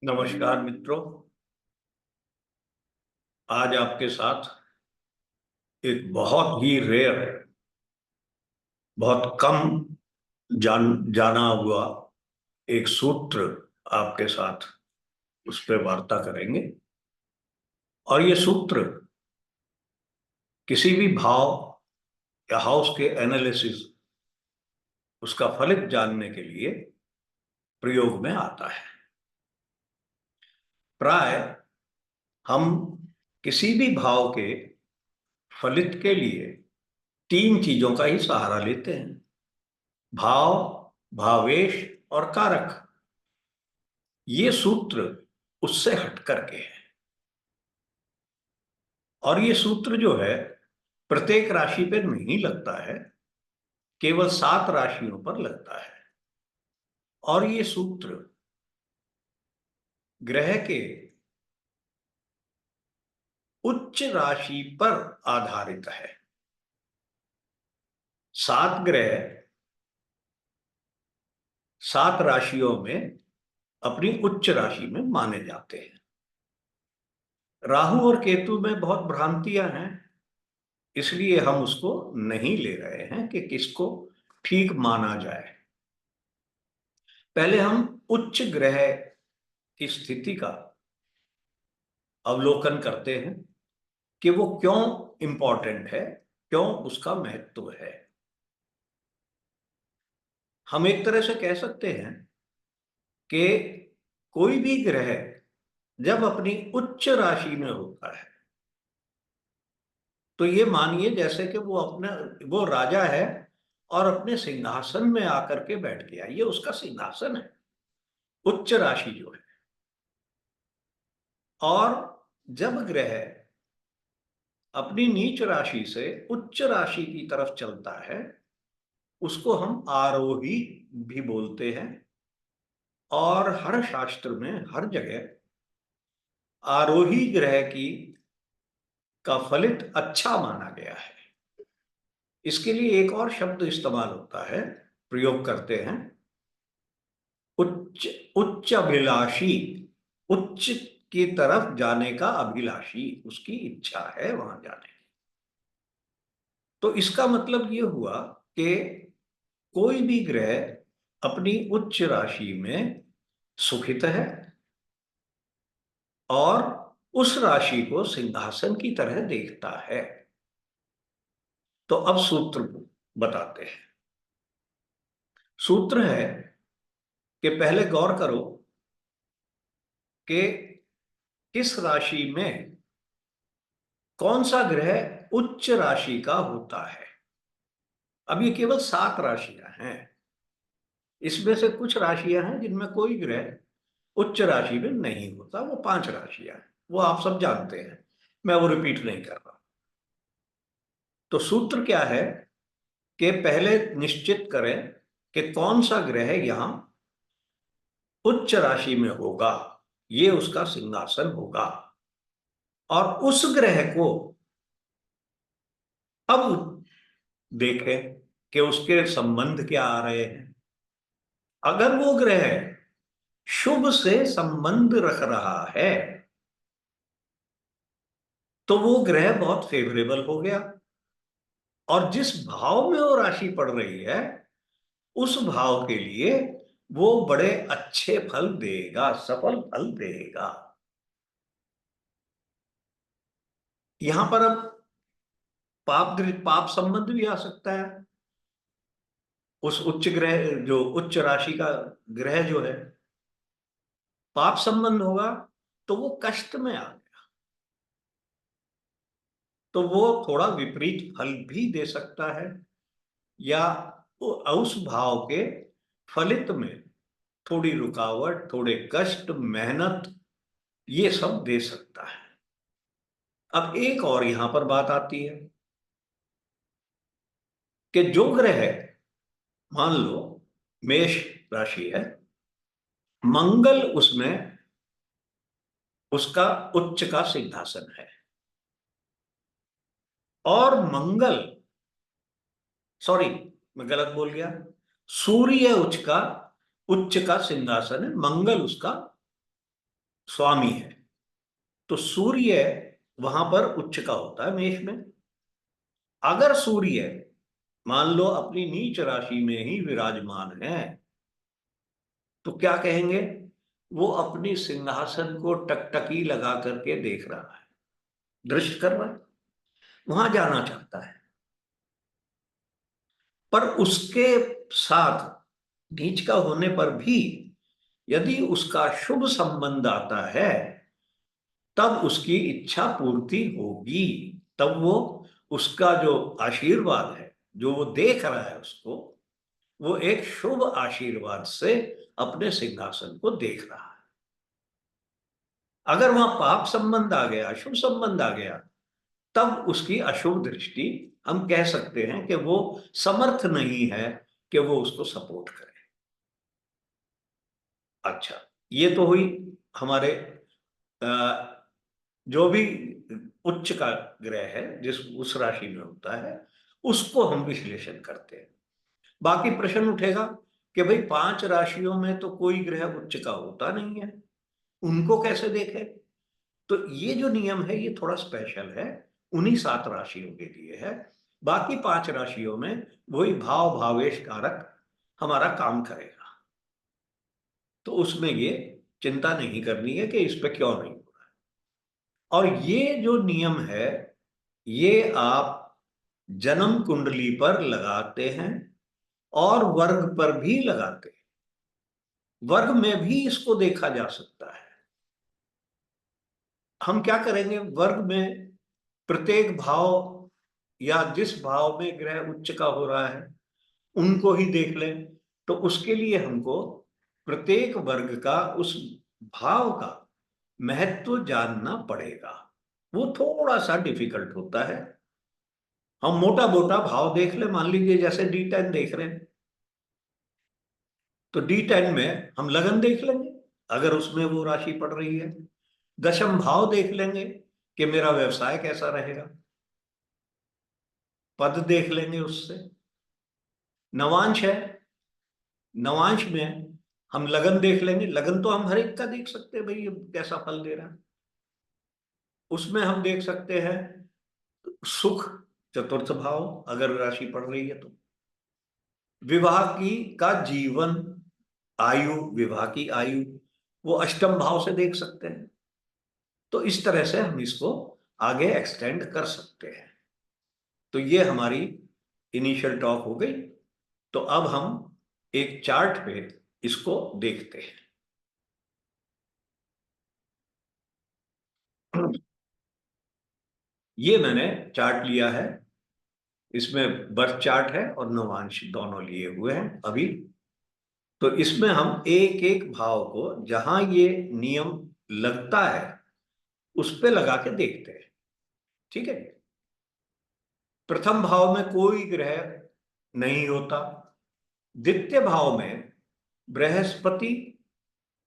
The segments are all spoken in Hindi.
नमस्कार मित्रों। आज आपके साथ एक बहुत ही रेयर, बहुत कम जाना हुआ एक सूत्र आपके साथ उस पर वार्ता करेंगे। और ये सूत्र किसी भी भाव या हाउस के एनालिसिस, उसका फलित जानने के लिए प्रयोग में आता है। प्राय हम किसी भी भाव के फलित के लिए तीन चीजों का ही सहारा लेते हैं: भाव, भावेश और कारक। ये सूत्र उससे हट करके है। और ये सूत्र जो है प्रत्येक राशि पर नहीं लगता है, केवल 7 राशियों पर लगता है। और ये सूत्र ग्रह के उच्च राशि पर आधारित है। 7 ग्रह 7 राशियों में अपनी उच्च राशि में माने जाते हैं। राहु और केतु में बहुत भ्रांतियां हैं, इसलिए हम उसको नहीं ले रहे हैं कि किसको ठीक माना जाए। पहले हम उच्च ग्रह की स्थिति का अवलोकन करते हैं कि वो क्यों इंपॉर्टेंट है, क्यों उसका महत्व है। हम एक तरह से कह सकते हैं कि कोई भी ग्रह जब अपनी उच्च राशि में होता है तो ये मानिए जैसे कि वो राजा है और अपने सिंहासन में आकर के बैठ गया। ये उसका सिंहासन है, उच्च राशि जो है। और जब ग्रह अपनी नीच राशि से उच्च राशि की तरफ चलता है, उसको हम आरोही भी बोलते हैं। और हर शास्त्र में हर जगह आरोही ग्रह की का फलित अच्छा माना गया है। इसके लिए एक और शब्द इस्तेमाल होता है, प्रयोग करते हैं, उच्च उच्च अभिलाषी। उच्च की तरफ जाने का अभिलाषी, उसकी इच्छा है वहां जाने की। तो इसका मतलब ये हुआ कि कोई भी ग्रह अपनी उच्च राशि में सुखित है और उस राशि को सिंहासन की तरह देखता है। तो अब सूत्र बताते हैं। सूत्र है कि पहले गौर करो कि किस राशि में कौन सा ग्रह उच्च राशि का होता है। अब ये केवल 7 राशियां हैं। इसमें से कुछ राशियां हैं जिनमें कोई ग्रह उच्च राशि में नहीं होता। वो 5 राशियां हैं, वो आप सब जानते हैं, मैं वो रिपीट नहीं कर रहा। तो सूत्र क्या है कि पहले निश्चित करें कि कौन सा ग्रह यहां उच्च राशि में होगा, ये उसका सिंहासन होगा। और उस ग्रह को अब देखें कि उसके संबंध क्या आ रहे हैं। अगर वो ग्रह शुभ से संबंध रख रहा है तो वो ग्रह बहुत फेवरेबल हो गया। और जिस भाव में वो राशि पड़ रही है उस भाव के लिए वो बड़े अच्छे फल देगा, सफल फल देगा। यहां पर अब पाप संबंध भी आ सकता है। उस उच्च ग्रह, जो उच्च राशि का ग्रह जो है, पाप संबंध होगा तो वो कष्ट में आ गया, तो वो थोड़ा विपरीत फल भी दे सकता है। या उस भाव के फलित में थोड़ी रुकावट, थोड़े कष्ट, मेहनत, ये सब दे सकता है। अब एक और यहां पर बात आती है कि जो ग्रह, मान लो मेष राशि है, मंगल उसमें उसका उच्च का सिंहासन है। और मंगल, सॉरी मैं गलत बोल गया, सूर्य उच्च का सिंहासन है, मंगल उसका स्वामी है, तो सूर्य वहां पर उच्च का होता है मेष में। अगर सूर्य मान लो अपनी नीच राशि में ही विराजमान है, तो क्या कहेंगे, वो अपनी सिंहासन को टकटकी लगा करके देख रहा है, दृष्ट कर रहा है, वहां जाना चाहता है। पर उसके साथ नीच का होने पर भी यदि उसका शुभ संबंध आता है, तब उसकी इच्छा पूर्ति होगी। तब वो, उसका जो आशीर्वाद है, जो वो देख रहा है उसको, वो एक शुभ आशीर्वाद से अपने सिंहासन को देख रहा है। अगर वहां पाप संबंध आ गया, अशुभ संबंध आ गया, तब उसकी अशुभ दृष्टि, हम कह सकते हैं कि वो समर्थ नहीं है कि वो उसको सपोर्ट करे। अच्छा, ये तो हुई हमारे जो भी उच्च का ग्रह है जिस उस राशि में होता है, उसको हम विश्लेषण करते हैं। बाकी प्रश्न उठेगा कि भाई 5 राशियों में तो कोई ग्रह उच्च का होता नहीं है, उनको कैसे देखें। तो ये जो नियम है ये थोड़ा स्पेशल है, उन्हीं 7 राशियों के लिए है। बाकी 5 राशियों में वही भाव भावेश कारक हमारा काम करेगा, तो उसमें ये चिंता नहीं करनी है कि इस पे क्यों नहीं हो रहा है। और ये जो नियम है, ये आप जन्म कुंडली पर लगाते हैं और वर्ग पर भी लगाते हैं। वर्ग में भी इसको देखा जा सकता है। हम क्या करेंगे, वर्ग में प्रत्येक भाव या जिस भाव में ग्रह उच्च का हो रहा है उनको ही देख लें। तो उसके लिए हमको प्रत्येक वर्ग का, उस भाव का महत्व जानना पड़ेगा। वो थोड़ा सा डिफिकल्ट होता है। हम मोटा मोटा भाव देख ले, मान लीजिए जैसे D10 देख रहे हैं, तो D10 में हम लगन देख लेंगे अगर उसमें वो राशि पड़ रही है। दशम भाव देख लेंगे कि मेरा व्यवसाय कैसा रहेगा, पद देख लेंगे उससे। नवांश है, नवांश में हम लगन देख लेंगे। लगन तो हम हर एक का देख सकते हैं, भाई ये कैसा फल दे रहा है। उसमें हम देख सकते हैं सुख, चतुर्थ भाव अगर राशि पड़ रही है तो। विवाह की का जीवन, आयु, विवाह की आयु, वो अष्टम भाव से देख सकते हैं। तो इस तरह से हम इसको आगे एक्सटेंड कर सकते हैं। तो ये हमारी इनिशियल टॉक हो गई। तो अब हम एक चार्ट पे इसको देखते हैं। ये मैंने चार्ट लिया है, इसमें बर्थ चार्ट है और नवांश दोनों लिए हुए हैं अभी। तो इसमें हम एक एक भाव को जहां ये नियम लगता है उस पे लगा के देखते हैं। ठीक है। प्रथम भाव में कोई ग्रह नहीं होता। द्वितीय भाव में बृहस्पति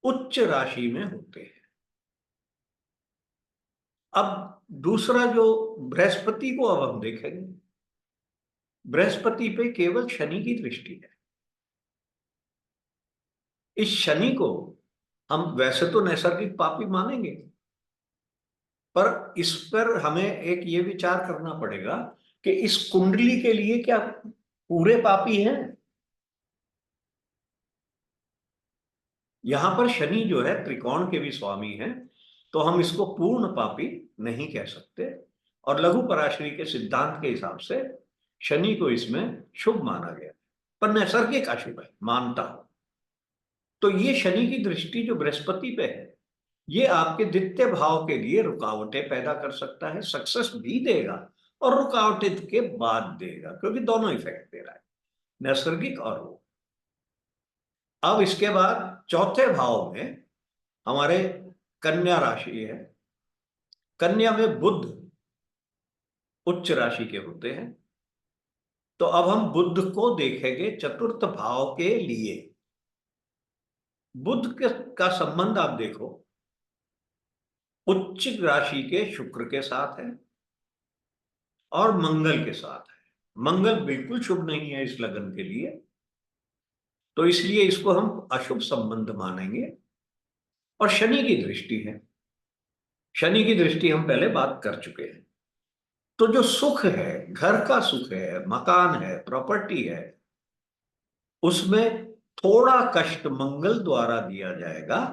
उच्च राशि में होते हैं। अब दूसरा जो बृहस्पति को अब हम देखेंगे, बृहस्पति पे केवल शनि की दृष्टि है। इस शनि को हम वैसे तो नैसर्गिक पापी मानेंगे, पर इस पर हमें एक ये विचार करना पड़ेगा कि इस कुंडली के लिए क्या पूरे पापी हैं। यहां पर शनि जो है त्रिकोण के भी स्वामी हैं, तो हम इसको पूर्ण पापी नहीं कह सकते। और लघु पराशरी के सिद्धांत के हिसाब से शनि को इसमें शुभ माना गया, पर नैसर्गिक अशुभ है, मानता हूं। तो ये शनि की दृष्टि जो बृहस्पति पे है, ये आपके द्वितीय भाव के लिए रुकावटें पैदा कर सकता है। सक्सेस भी देगा और रुकावटें के बाद देगा, क्योंकि दोनों इफेक्ट दे रहा है, नैसर्गिक और वो। अब इसके बाद चौथे भाव में हमारे कन्या राशि है। कन्या में बुध उच्च राशि के होते हैं। तो अब हम बुध को देखेंगे चतुर्थ भाव के लिए। बुध का संबंध आप देखो, उच्च राशि के शुक्र के साथ है और मंगल के साथ है। मंगल बिल्कुल शुभ नहीं है इस लगन के लिए, तो इसलिए इसको हम अशुभ संबंध मानेंगे। और शनि की दृष्टि है। शनि की दृष्टि हम पहले बात कर चुके हैं। तो जो सुख है, घर का सुख है, मकान है, प्रॉपर्टी है, उसमें थोड़ा कष्ट मंगल द्वारा दिया जाएगा,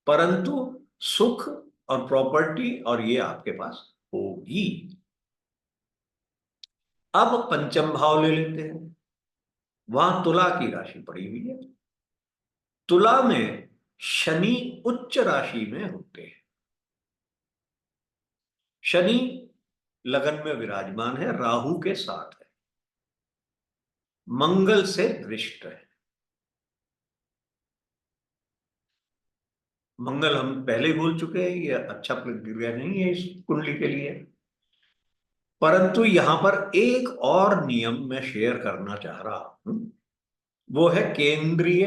परंतु सुख और प्रॉपर्टी और ये आपके पास होगी। अब पंचम भाव ले लेते हैं। वहां तुला की राशि पड़ी हुई है। तुला में शनि उच्च राशि में होते हैं। शनि लगन में विराजमान है, राहु के साथ है, मंगल से दृष्ट है। मंगल हम पहले ही बोल चुके हैं, ये अच्छा प्रक्रिया नहीं है इस कुंडली के लिए। परंतु यहां पर एक और नियम मैं शेयर करना चाह रहा हूं, वो है केंद्रीय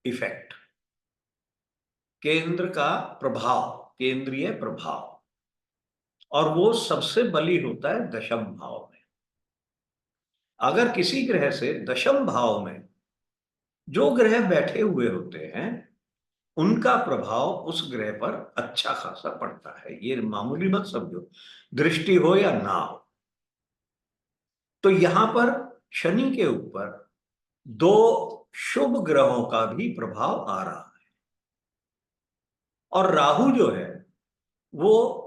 इफेक्ट, केंद्र का प्रभाव, केंद्रीय प्रभाव। और वो सबसे बली होता है दशम भाव में। अगर किसी ग्रह से दशम भाव में जो ग्रह बैठे हुए होते हैं, उनका प्रभाव उस ग्रह पर अच्छा खासा पड़ता है। ये मामूली मत समझो, दृष्टि हो या ना हो। तो यहां पर शनि के ऊपर दो शुभ ग्रहों का भी प्रभाव आ रहा है। और राहु जो है वो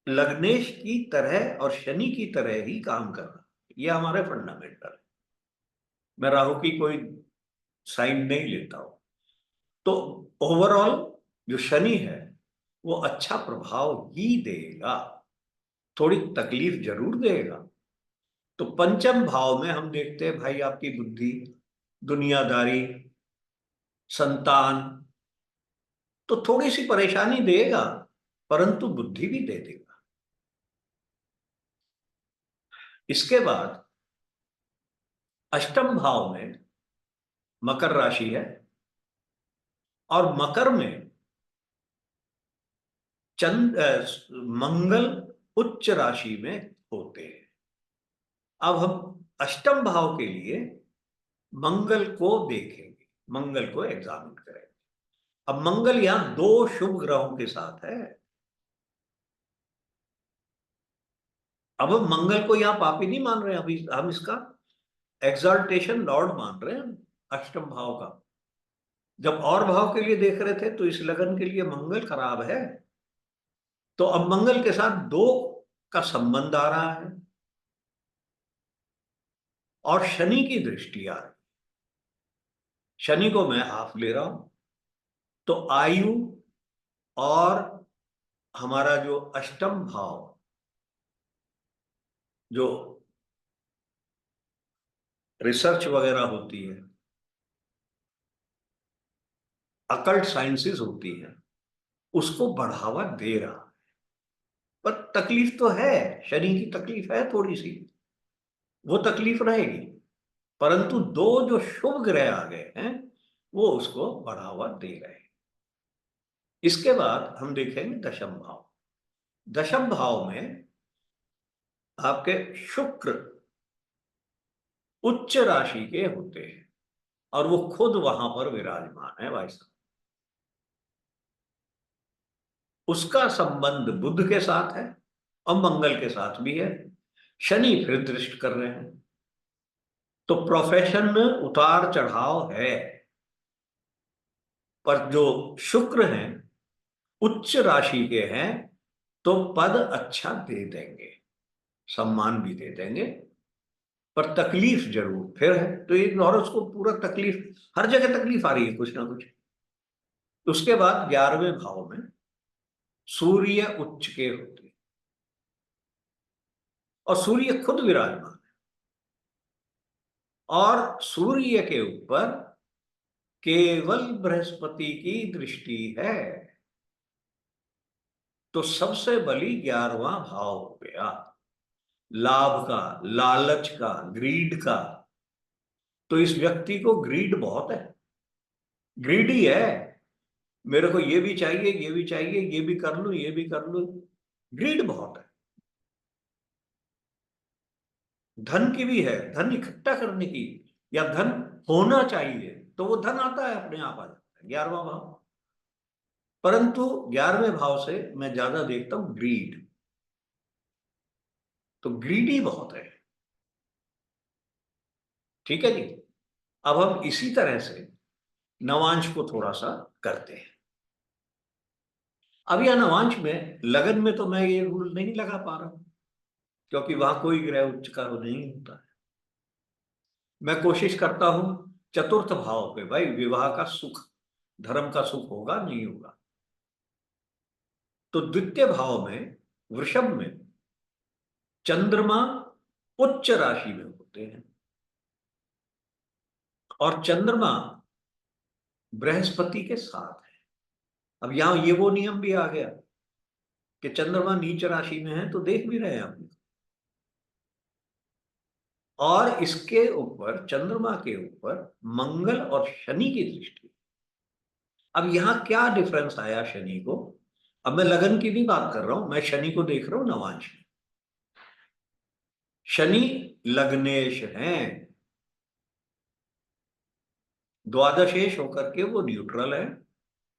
लग्नेश की तरह और शनि की तरह ही काम कर रहा है। ये हमारे फंडामेंटल है। मैं राहु की कोई साइन नहीं लेता हूं। तो ओवरऑल जो शनि है वो अच्छा प्रभाव ही देगा, थोड़ी तकलीफ जरूर देगा। तो पंचम भाव में हम देखते हैं भाई आपकी बुद्धि, दुनियादारी, संतान, तो थोड़ी सी परेशानी देगा, परंतु बुद्धि भी दे देगा। इसके बाद अष्टम भाव में मकर राशि है, और मकर में मंगल उच्च राशि में होते हैं। अब हम अष्टम भाव के लिए मंगल को देखेंगे, मंगल को एग्जामिन करेंगे। अब मंगल यहां दो शुभ ग्रहों के साथ है। अब हम मंगल को यहां पापी नहीं मान रहे हैं, अभी हम इसका एक्सल्टेशन लॉर्ड मान रहे हैं अष्टम भाव का। जब और भाव के लिए देख रहे थे तो इस लगन के लिए मंगल खराब है, तो अब मंगल के साथ दो का संबंध आ रहा है और शनि की दृष्टि आ रही। शनि को मैं हाफ ले रहा हूं, तो आयु और हमारा जो अष्टम भाव, जो रिसर्च वगैरह होती है, अकल्ट साइंसेस होती है, उसको बढ़ावा दे रहा है। पर तकलीफ तो है, शनि की तकलीफ है थोड़ी सी, वो तकलीफ रहेगी। परंतु दो जो शुभ ग्रह आ गए हैं वो उसको बढ़ावा दे रहे हैं। इसके बाद हम देखेंगे दशम भाव। दशम भाव में आपके शुक्र उच्च राशि के होते हैं और वो खुद वहां पर विराजमान है भाई साहब। उसका संबंध बुध के साथ है और मंगल के साथ भी है। शनि फिर दृष्ट कर रहे हैं, तो प्रोफेशन में उतार चढ़ाव है। पर जो शुक्र हैं उच्च राशि के हैं, तो पद अच्छा दे देंगे, सम्मान भी दे देंगे, पर तकलीफ जरूर फिर है। तो ये नॉरस को पूरा तकलीफ, हर जगह तकलीफ आ रही है कुछ ना कुछ। उसके बाद 11वें भाव में सूर्य उच्च के होते हैं और सूर्य खुद विराजमान है, और सूर्य के ऊपर केवल बृहस्पति की दृष्टि है। तो सबसे बली 11वां भाव हो गया, लाभ का, लालच का, ग्रीड का। तो इस व्यक्ति को ग्रीड बहुत है, ग्रीडी है। मेरे को ये भी चाहिए, ये भी चाहिए, ये भी कर लूं, ये भी कर लूं, ग्रीड बहुत है। धन की भी है, धन इकट्ठा करने की, या धन होना चाहिए, तो वो धन आता है, अपने आप आ जाता है। है 11वां भाव। परंतु 11वें भाव से मैं ज्यादा देखता हूं ग्रीड, तो ग्रीडी बहुत है। ठीक है जी। अब हम इसी तरह से नवांश को थोड़ा सा करते हैं। अब यह नवांश में लगन में तो मैं ये रूल नहीं लगा पा रहा हूं, क्योंकि वहां कोई ग्रह उच्च का नहीं होता है। मैं कोशिश करता हूं चतुर्थ भाव पे, भाई विवाह का सुख, धर्म का सुख होगा नहीं होगा। तो द्वितीय भाव में वृषभ में चंद्रमा उच्च राशि में होते हैं, और चंद्रमा बृहस्पति के साथ है। अब यहां ये वो नियम भी आ गया कि चंद्रमा नीच राशि में है, तो देख भी रहे हैं आप। और इसके ऊपर, चंद्रमा के ऊपर मंगल और शनि की दृष्टि। अब यहां क्या डिफरेंस आया शनि को? अब मैं लगन की नहीं बात कर रहा हूं, मैं शनि को देख रहा हूं नवांश में। शनि लग्नेश हैं, द्वादशेश होकर के वो न्यूट्रल है,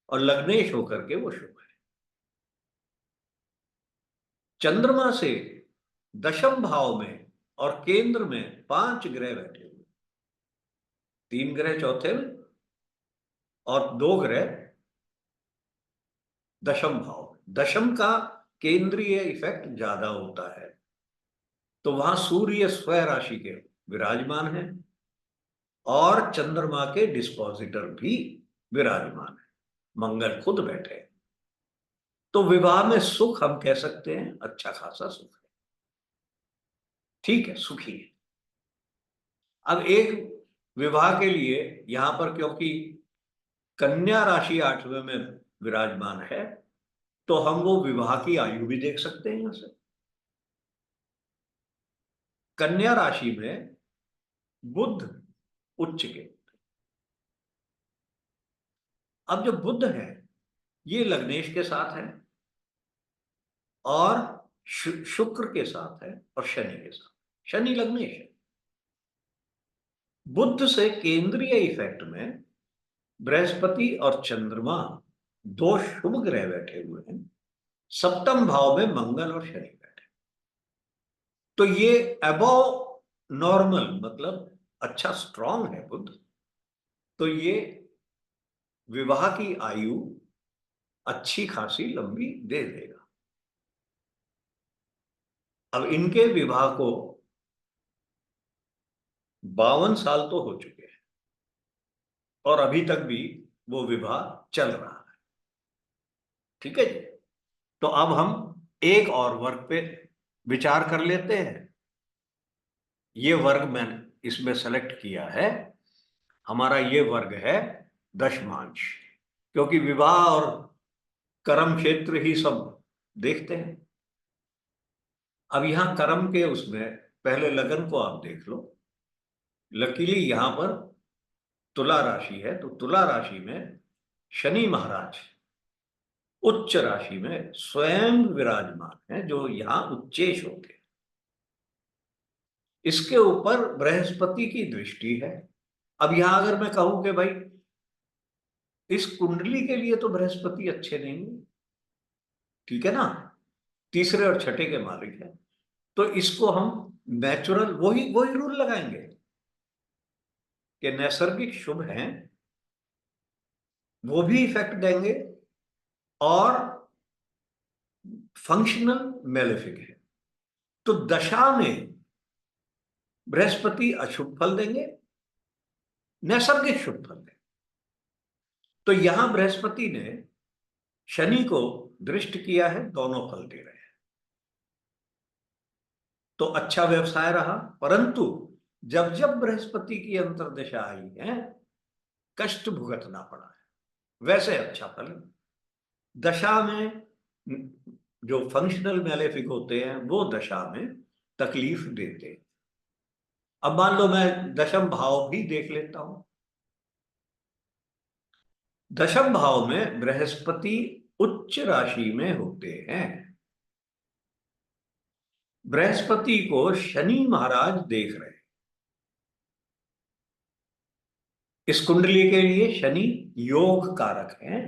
और लग्नेश होकर के वो शुभ है। चंद्रमा से दशम भाव में और केंद्र में 5 ग्रह बैठे हुए, 3 ग्रह चौथे में और 2 ग्रह दशम भाव में। दशम का केंद्रीय इफेक्ट ज्यादा होता है, तो वहां सूर्य स्व राशि के विराजमान है और चंद्रमा के डिस्पोजिटर भी विराजमान है, मंगल खुद बैठे। तो विवाह में सुख हम कह सकते हैं, अच्छा खासा सुख है। ठीक है, सुखी है। अब एक विवाह के लिए यहां पर, क्योंकि कन्या राशि 8वें में विराजमान है, तो हम वो विवाह की आयु भी देख सकते हैं यहां से। कन्या राशि में बुध उच्च के, अब जो बुध है ये लग्नेश के साथ है और शुक्र के साथ है और शनि के साथ। शनि लग्नेश है। बुध से केंद्रीय इफेक्ट में बृहस्पति और चंद्रमा 2 शुभ ग्रह बैठे हुए हैं, सप्तम भाव में मंगल और शनि बैठे। तो ये अबव नॉर्मल, मतलब अच्छा स्ट्रांग है बुध, तो ये विवाह की आयु अच्छी खासी लंबी दे देगा। अब इनके विवाह को 52 साल तो हो चुके हैं और अभी तक भी वो विवाह चल रहा है। ठीक है जी। तो अब हम एक और वर्ग पे विचार कर लेते हैं। ये वर्ग मैंने इसमें सेलेक्ट किया है, हमारा ये वर्ग है दशमांश, क्योंकि विवाह और कर्म क्षेत्र ही सब देखते हैं। अब यहां कर्म के उसमें पहले लगन को आप देख लो। लकीली यहां पर तुला राशि है, तो तुला राशि में शनि महाराज उच्च राशि में स्वयं विराजमान है, जो यहां उच्चेश होते हैं। इसके ऊपर बृहस्पति की दृष्टि है। अब यहां अगर मैं कहूं कि भाई इस कुंडली के लिए तो बृहस्पति अच्छे नहीं है, ठीक है ना, तीसरे और छठे के मालिक है, तो इसको हम नेचुरल वही वही रूल लगाएंगे कि नैसर्गिक शुभ हैं, वो भी इफेक्ट देंगे, और फंक्शनल मेलेफिक है। तो दशा में बृहस्पति अशुभ फल देंगे, नैसर्गिक शुभ फल देंगे। तो यहां बृहस्पति ने शनि को दृष्ट किया है, दोनों फल दे रहे हैं, तो अच्छा व्यवसाय रहा। परंतु जब जब बृहस्पति की अंतर्दशा आई है, कष्ट भुगतना पड़ा है। वैसे अच्छा फल दशा में, जो फंक्शनल मैलेफिक होते हैं वो दशा में तकलीफ देते हैं। अब मान लो मैं दशम भाव भी देख लेता हूं। दशम भाव में बृहस्पति उच्च राशि में होते हैं। बृहस्पति को शनि महाराज देख रहे हैं। इस कुंडली के लिए शनि योग कारक है,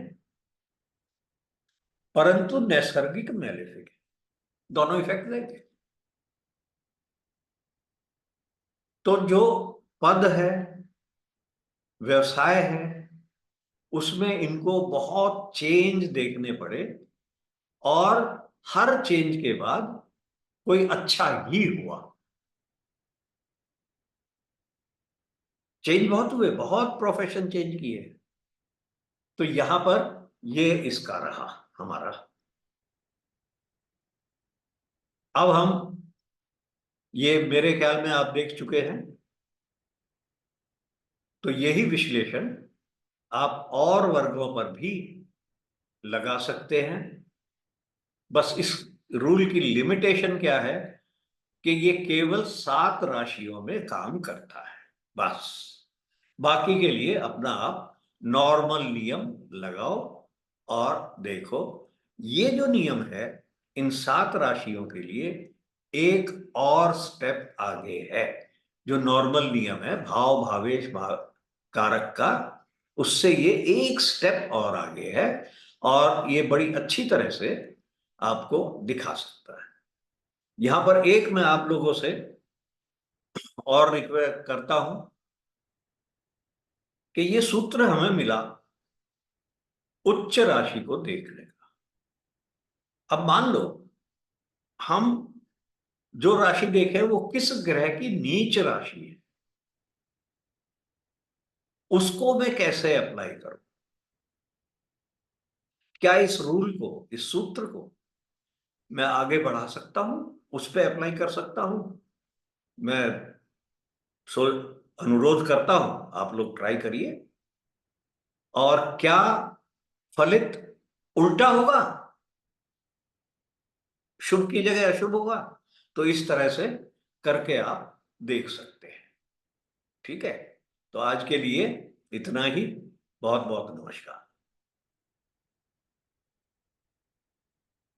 परंतु नैसर्गिक मैलेफिक है। दोनों इफेक्ट देंगे। तो जो पद है, व्यवसाय है, उसमें इनको बहुत चेंज देखने पड़े, और हर चेंज के बाद कोई अच्छा ही हुआ। चेंज बहुत हुए, बहुत प्रोफेशन चेंज किए। तो यहां पर ये इसका रहा हमारा। अब हम, ये मेरे ख्याल में आप देख चुके हैं, तो यही विश्लेषण आप और वर्गों पर भी लगा सकते हैं। बस इस रूल की लिमिटेशन क्या है कि ये केवल 7 राशियों में काम करता है, बस। बाकी के लिए अपना आप नॉर्मल नियम लगाओ और देखो। ये जो नियम है इन 7 राशियों के लिए एक और स्टेप आगे है। जो नॉर्मल नियम है भाव भावेश भाव कारक का, उससे ये एक स्टेप और आगे है, और ये बड़ी अच्छी तरह से आपको दिखा सकता है। यहां पर एक मैं आप लोगों से और रिक्वेस्ट करता हूं कि ये सूत्र हमें मिला उच्च राशि को देखने का। अब मान लो हम जो राशि देखें वो किस ग्रह की नीच राशि है, उसको मैं कैसे अप्लाई करूं? क्या इस रूल को, इस सूत्र को मैं आगे बढ़ा सकता हूं, उस पर अप्लाई कर सकता हूं? मैं सो अनुरोध करता हूं आप लोग ट्राई करिए। और क्या फलित उल्टा होगा, शुभ की जगह अशुभ होगा? तो इस तरह से करके आप देख सकते हैं। ठीक है, तो आज के लिए इतना ही। बहुत बहुत नमस्कार।